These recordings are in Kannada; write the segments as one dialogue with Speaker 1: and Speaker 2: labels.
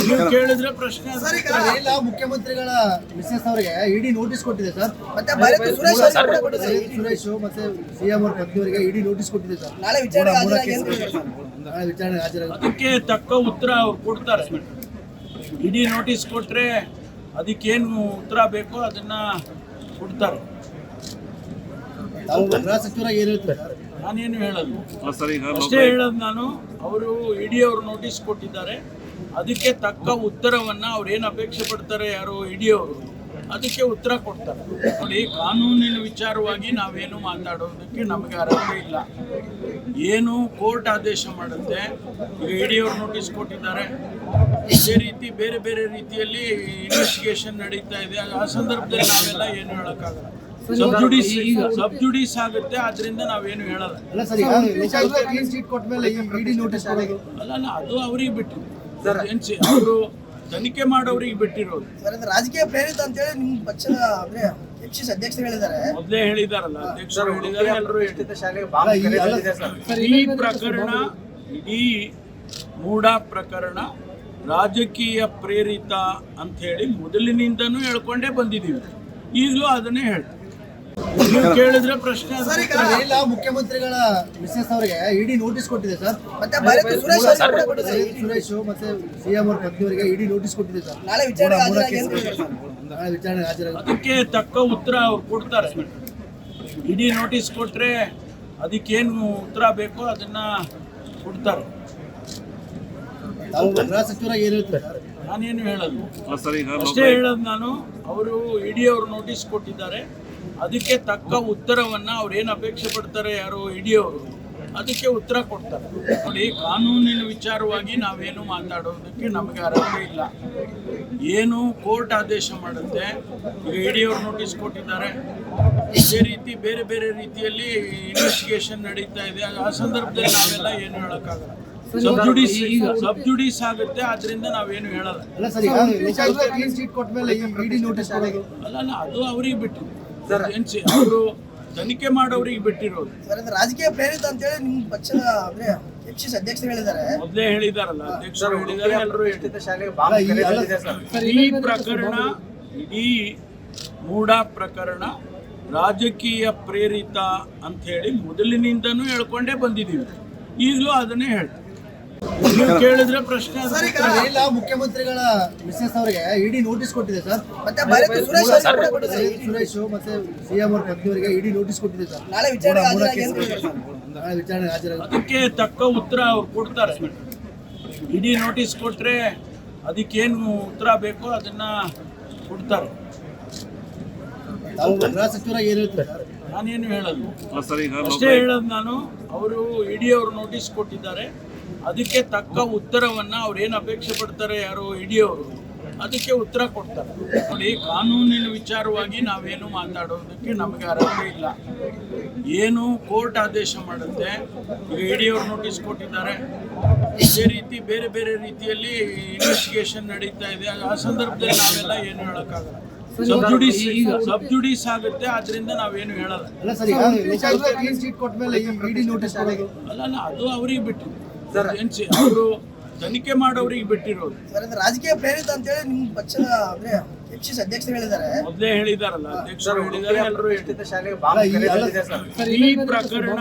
Speaker 1: ನೀವು ಕೇಳಿದ್ರೆ ಪ್ರಶ್ನೆ
Speaker 2: ಸರ್, ಈಗ
Speaker 3: ಎಲ್ಲ ಮುಖ್ಯಮಂತ್ರಿಗಳ ಮಿಸೆಸ್ ಅವರಿಗೆ ಇಡಿ ನೋಟಿಸ್ ಕೊಟ್ಟಿದೆ ಸರ್.
Speaker 2: ಮತ್ತೆ ಭರತ್ ಸುರೇಶ್ ಅವ್ರು ಕೂಡ ಕೊಟ್ಟಿದ್ದಾರೆ.
Speaker 3: ಸುರೇಶ್ ಮತ್ತೆ ಸಿಎಂ ಅವ್ರ ಪತ್ನಿಯವರಿಗೆ ಇಡಿ ನೋಟಿಸ್ ಕೊಟ್ಟಿದೆ ಸರ್.
Speaker 2: ನಾಳೆ ವಿಚಾರಣೆಗೆ ಹಾಜರಾಗಿ ಅಂತ ಹೇಳಿದ್ದಾರೆ ಸರ್.
Speaker 3: ನಾಳೆ ವಿಚಾರಣೆಗೆ ಹಾಜರಾಗಿ
Speaker 1: ಅದಕ್ಕೆ ತಕ್ಕ ಉತ್ತರ ಅವ್ರು ಕೊಡ್ತಾರೆ. ಇಡೀ ನೋಟಿಸ್ ಕೊಟ್ಟರೆ ಅದಕ್ಕೇನು ಉತ್ತರ ಬೇಕೋ ಅದನ್ನ ಕೊಡ್ತಾರೆ.
Speaker 3: ತಾವು ಗೃಹ ಸಚಿವರಾಗಿ ಏನು ಹೇಳ್ತಾರೆ ಸರ್?
Speaker 1: ನಾನೇನು ಹೇಳೋದು ಅಷ್ಟೇ ಹೇಳೋದು ನಾನು. ಅವರು ಇಡಿ ಅವರು ನೋಟಿಸ್ ಕೊಟ್ಟಿದ್ದಾರೆ, ಅದಕ್ಕೆ ತಕ್ಕ ಉತ್ತರವನ್ನು ಅವ್ರು ಏನು ಅಪೇಕ್ಷೆ ಪಡ್ತಾರೆ ಯಾರು ಇಡಿ ಅವರು ಅದಕ್ಕೆ ಉತ್ತರ ಕೊಡ್ತಾರೆ. ನೋಡಿ, ಕಾನೂನಿನ ವಿಚಾರವಾಗಿ ನಾವೇನು ಮಾತಾಡೋದಕ್ಕೆ ನಮಗೆ ಅರ್ಹತೆ ಇಲ್ಲ. ಏನು ಕೋರ್ಟ್ ಆದೇಶ ಮಾಡುತ್ತೆ, ಈಗ ಇಡಿ ಅವರು ನೋಟಿಸ್ ಕೊಟ್ಟಿದ್ದಾರೆ, ಇದೇ ರೀತಿ ಬೇರೆ ಬೇರೆ ರೀತಿಯಲ್ಲಿ ಇನ್ವೆಸ್ಟಿಗೇಷನ್ ನಡೀತಾ ಇದೆ. ಆ ಸಂದರ್ಭದಲ್ಲಿ ನಾವೆಲ್ಲ ಏನು ಹೇಳೋಕ್ಕಾಗಲ್ಲ. ಸಬ್ಜುಡಿಸ್ ಆಗುತ್ತೆ, ಆದ್ರಿಂದ ನಾವೇನು ಹೇಳಲ್ಲ.
Speaker 3: ಅಲ್ಲ ಸರ್, ಈಗ ಲೋಕಾಯುಕ್ತ ಕ್ಲೀನ್ ಚೀಟ್ ಕೊಟ್ಟ ಮೇಲೆ ಇಡಿ ನೋಟಿಸ್ ಕೊಡೋದು
Speaker 1: ಅಲ್ಲ ಅದು ಅವ್ರಿಗೆ ಬಿಟ್ಟಿದೆ. ಅವರು ತನಿಖೆ ಮಾಡೋರಿಗೆ ಬಿಟ್ಟಿರೋದು.
Speaker 2: ಸರ್, ಇದು ರಾಜಕೀಯ ಪ್ರೇರಿತ ಅಂತೇಳಿ ನಿಮ್ಮ ಪಕ್ಷದ ಅಂದ್ರೆ ಎಕ್ಸಿಸ್ ಅಧ್ಯಕ್ಷರು ಹೇಳಿದ್ದಾರೆ.
Speaker 1: ಮೊದಲೇ ಹೇಳಿದಾರಲ್ಲ, ಅಧ್ಯಕ್ಷರು ಹೇಳಿದ್ದಾರೆ, ಎಲ್ಲರೂ ಹೇಳಿದ್ದಾರೆ. ಈ ಪ್ರಕರಣ, ಇಡೀ ಮೂಡ ಪ್ರಕರಣ ರಾಜಕೀಯ ಪ್ರೇರಿತ ಅಂತ ಹೇಳಿ ಮೊದಲಿನಿಂದನೂ ಹೇಳ್ಕೊಂಡೇ ಬಂದಿದ್ದೀವಿ. ಈಗಲೂ ಅದನ್ನೇ ಹೇಳ್ತೀವಿ. ನೀವು ಕೇಳಿದ್ರೆ ಪ್ರಶ್ನೆ
Speaker 2: ಸರ್, ಈಗ
Speaker 3: ಎಲ್ಲ ಮುಖ್ಯಮಂತ್ರಿಗಳ ಮಿಸೆಸ್ ಅವರಿಗೆ ಇಡಿ ನೋಟಿಸ್ ಕೊಟ್ಟಿದೆ ಸರ್.
Speaker 2: ಮತ್ತೆ ಭರತ್ ಸುರೇಶ್ ಅವ್ರು ಕೂಡ ಕೊಟ್ಟಿದ್ದಾರೆ.
Speaker 3: ಸುರೇಶ್ ಮತ್ತೆ ಸಿಎಂ ಅವ್ರ ಪತ್ನಿಯವರಿಗೆ ಇಡಿ ನೋಟಿಸ್ ಕೊಟ್ಟಿದೆ ಸರ್.
Speaker 2: ನಾಳೆ ವಿಚಾರಣೆಗೆ ಹಾಜರಾಗಿ ಅಂತ ಹೇಳಿದ್ದಾರೆ ಸರ್.
Speaker 3: ನಾಳೆ ವಿಚಾರಣೆಗೆ ಹಾಜರಾಗಿ
Speaker 1: ಅದಕ್ಕೆ ತಕ್ಕ ಉತ್ತರ ಅವ್ರು ಕೊಡ್ತಾರೆ. ಇಡಿ ನೋಟಿಸ್ ಕೊಟ್ಟರೆ ಅದಕ್ಕೇನು ಉತ್ತರ ಬೇಕೋ ಅದನ್ನ ಕೊಡ್ತಾರೆ.
Speaker 3: ತಾವು ಗೃಹ ಸಚಿವರಾಗಿ ಏನು ಹೇಳ್ತಾರೆ ಸರ್?
Speaker 1: ನಾನೇನು ಹೇಳೋದು ಅಷ್ಟೇ ಹೇಳೋದು ನಾನು. ಅವರು ಇಡಿ ಅವರು ನೋಟಿಸ್ ಕೊಟ್ಟಿದ್ದಾರೆ, ಅದಕ್ಕೆ ತಕ್ಕ ಉತ್ತರವನ್ನು ಅವ್ರು ಏನು ಅಪೇಕ್ಷೆ ಪಡ್ತಾರೆ ಯಾರು ಇಡಿ ಅವರು ಅದಕ್ಕೆ ಉತ್ತರ ಕೊಡ್ತಾರೆ. ನೋಡಿ, ಕಾನೂನಿನ ವಿಚಾರವಾಗಿ ನಾವೇನು ಮಾತಾಡೋದಕ್ಕೆ ನಮಗೆ ಅರ್ಹತೆ ಇಲ್ಲ. ಏನು ಕೋರ್ಟ್ ಆದೇಶ ಮಾಡುತ್ತೆ, ಈಗ ಇಡಿ ಅವರು ನೋಟಿಸ್ ಕೊಟ್ಟಿದ್ದಾರೆ, ಇದೇ ರೀತಿ ಬೇರೆ ಬೇರೆ ರೀತಿಯಲ್ಲಿ ಇನ್ವೆಸ್ಟಿಗೇಷನ್ ನಡೀತಾ ಇದೆ. ಆ ಸಂದರ್ಭದಲ್ಲಿ ನಾವೆಲ್ಲ ಏನು ಹೇಳೋಕ್ಕಾಗಲ್ಲ. ಸಬ್ಜುಡಿಸ್ ಆಗುತ್ತೆ, ಆದ್ರಿಂದ ನಾವೇನು ಹೇಳಲ್ಲ.
Speaker 3: ಅಲ್ಲ ಸರ್, ಈಗ ಲೋಕಾಯುಕ್ತ ಕ್ಲೀನ್ ಚೀಟ್ ಕೊಟ್ಟ ಮೇಲೆ ಇಡಿ ನೋಟಿಸ್ ಕೊಡೋದು
Speaker 1: ಅಲ್ಲ ಅದು ಅವ್ರಿಗೆ ಬಿಟ್ಟಿದೆ. ಅವರು ತನಿಖೆ ಮಾಡೋರಿಗೆ ಬಿಟ್ಟಿರೋದು.
Speaker 2: ಸರ್, ಇದು ರಾಜಕೀಯ ಪ್ರೇರಿತ ಅಂತೇಳಿ ನಿಮ್ಮ ಪಕ್ಷದ ಅಂದ್ರೆ ಎಕ್ಸಿಸ್ ಅಧ್ಯಕ್ಷರು ಹೇಳಿದ್ದಾರೆ.
Speaker 1: ಮೊದಲೇ ಹೇಳಿದಾರಲ್ಲ, ಅಧ್ಯಕ್ಷರು ಹೇಳಿದ್ದಾರೆ, ಎಲ್ಲರೂ ಹೇಳಿದ್ದಾರೆ. ಈ ಪ್ರಕರಣ, ಇಡೀ ಮೂಡ ಪ್ರಕರಣ ರಾಜಕೀಯ ಪ್ರೇರಿತ ಅಂತ ಹೇಳಿ ಮೊದಲಿನಿಂದನೂ ಹೇಳ್ಕೊಂಡೇ ಬಂದಿದ್ದೀವಿ. ಈಗಲೂ ಅದನ್ನೇ ಹೇಳ್ತೀವಿ. ನೀವು ಕೇಳಿದ್ರೆ ಪ್ರಶ್ನೆ
Speaker 2: ಸರ್, ಈಗ
Speaker 3: ಎಲ್ಲ ಮುಖ್ಯಮಂತ್ರಿಗಳ ಮಿಸೆಸ್ ಅವರಿಗೆ ಇಡಿ ನೋಟಿಸ್ ಕೊಟ್ಟಿದೆ ಸರ್.
Speaker 2: ಮತ್ತೆ ಭರತ್ ಸುರೇಶ್ ಅವ್ರು ಕೂಡ ಕೊಟ್ಟಿದ್ದಾರೆ.
Speaker 3: ಸುರೇಶ್ ಮತ್ತೆ ಸಿಎಂ ಅವ್ರ ಪತ್ನಿಯವರಿಗೆ ಇಡಿ ನೋಟಿಸ್ ಕೊಟ್ಟಿದೆ ಸರ್.
Speaker 2: ನಾಳೆ ವಿಚಾರಣೆಗೆ ಹಾಜರಾಗಿ ಅಂತ ಹೇಳಿದ್ದಾರೆ ಸರ್.
Speaker 3: ನಾಳೆ ವಿಚಾರಣೆಗೆ ಹಾಜರಾಗಿ
Speaker 1: ಅದಕ್ಕೆ ತಕ್ಕ ಉತ್ತರ ಅವ್ರು ಕೊಡ್ತಾರೆ. ಇಡಿ ನೋಟಿಸ್ ಕೊಟ್ಟರೆ ಅದಕ್ಕೇನು ಉತ್ತರ ಬೇಕೋ ಅದನ್ನ ಕೊಡ್ತಾರೆ.
Speaker 3: ತಾವು ಗೃಹ ಸಚಿವರಾಗಿ ಏನು ಹೇಳ್ತಾರೆ ಸರ್?
Speaker 1: ನಾನೇನು ಹೇಳೋದು ಅಷ್ಟೇ ಹೇಳೋದು ನಾನು. ಅವರು ಇಡಿ ಅವರು ನೋಟಿಸ್ ಕೊಟ್ಟಿದ್ದಾರೆ, ಅದಕ್ಕೆ ತಕ್ಕ ಉತ್ತರವನ್ನು ಅವ್ರು ಏನು ಅಪೇಕ್ಷೆ ಪಡ್ತಾರೆ ಯಾರು ಇಡಿ ಅವರು ಅದಕ್ಕೆ ಉತ್ತರ ಕೊಡ್ತಾರೆ. ನೋಡಿ, ಕಾನೂನಿನ ವಿಚಾರವಾಗಿ ನಾವೇನು ಮಾತಾಡೋದಕ್ಕೆ ನಮಗೆ ಅರ್ಹತೆ ಇಲ್ಲ. ಏನು ಕೋರ್ಟ್ ಆದೇಶ ಮಾಡುತ್ತೆ, ಈಗ ಇಡಿ ಅವರು ನೋಟಿಸ್ ಕೊಟ್ಟಿದ್ದಾರೆ, ಇದೇ ರೀತಿ ಬೇರೆ ಬೇರೆ ರೀತಿಯಲ್ಲಿ ಇನ್ವೆಸ್ಟಿಗೇಷನ್ ನಡೀತಾ ಇದೆ. ಆ ಸಂದರ್ಭದಲ್ಲಿ ನಾವೆಲ್ಲ ಏನು ಹೇಳೋಕ್ಕಾಗಲ್ಲ. ಸಬ್ಜುಡಿಸ್ ಆಗುತ್ತೆ, ಆದ್ರಿಂದ ನಾವೇನು ಹೇಳಲ್ಲ.
Speaker 3: ಅಲ್ಲ ಸರ್, ಈಗ ಲೋಕಾಯುಕ್ತ ಕ್ಲೀನ್ ಚೀಟ್ ಕೊಟ್ಟ ಮೇಲೆ ಇಡಿ ನೋಟಿಸ್ ಕೊಡೋದು
Speaker 1: ಅಲ್ಲ ಅದು ಅವ್ರಿಗೆ ಬಿಟ್ಟಿದೆ. ಅವರು ತನಿಖೆ ಮಾಡೋರಿಗೆ ಬಿಟ್ಟಿರೋದು.
Speaker 2: ಸರ್, ಇದು ರಾಜಕೀಯ ಪ್ರೇರಿತ ಅಂತೇಳಿ ನಿಮ್ಮ ಪಕ್ಷದ ಅಂದ್ರೆ ಎಕ್ಸಿಸ್ ಅಧ್ಯಕ್ಷರು ಹೇಳಿದ್ದಾರೆ.
Speaker 1: ಮೊದಲೇ ಹೇಳಿದಾರಲ್ಲ, ಅಧ್ಯಕ್ಷರು ಹೇಳಿದ್ದಾರೆ, ಎಲ್ಲರೂ ಹೇಳಿದ್ದಾರೆ. ಈ ಪ್ರಕರಣ,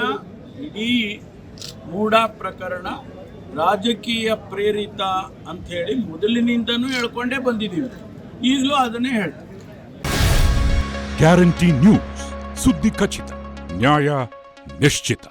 Speaker 1: ಇಡೀ ಮೂಡ ಪ್ರಕರಣ ರಾಜಕೀಯ ಪ್ರೇರಿತ ಅಂತ ಹೇಳಿ ಮೊದಲಿನಿಂದನೂ ಹೇಳ್ಕೊಂಡೇ ಬಂದಿದ್ದೀವಿ. ಈಗಲೂ ಅದನ್ನೇ ಹೇಳ್ತೀವಿ.
Speaker 4: ಗ್ಯಾರಂಟಿ ನ್ಯೂಸ್, ಸುದ್ದಿ ಖಚಿತ, ನ್ಯಾಯ ನಿಶ್ಚಿತ.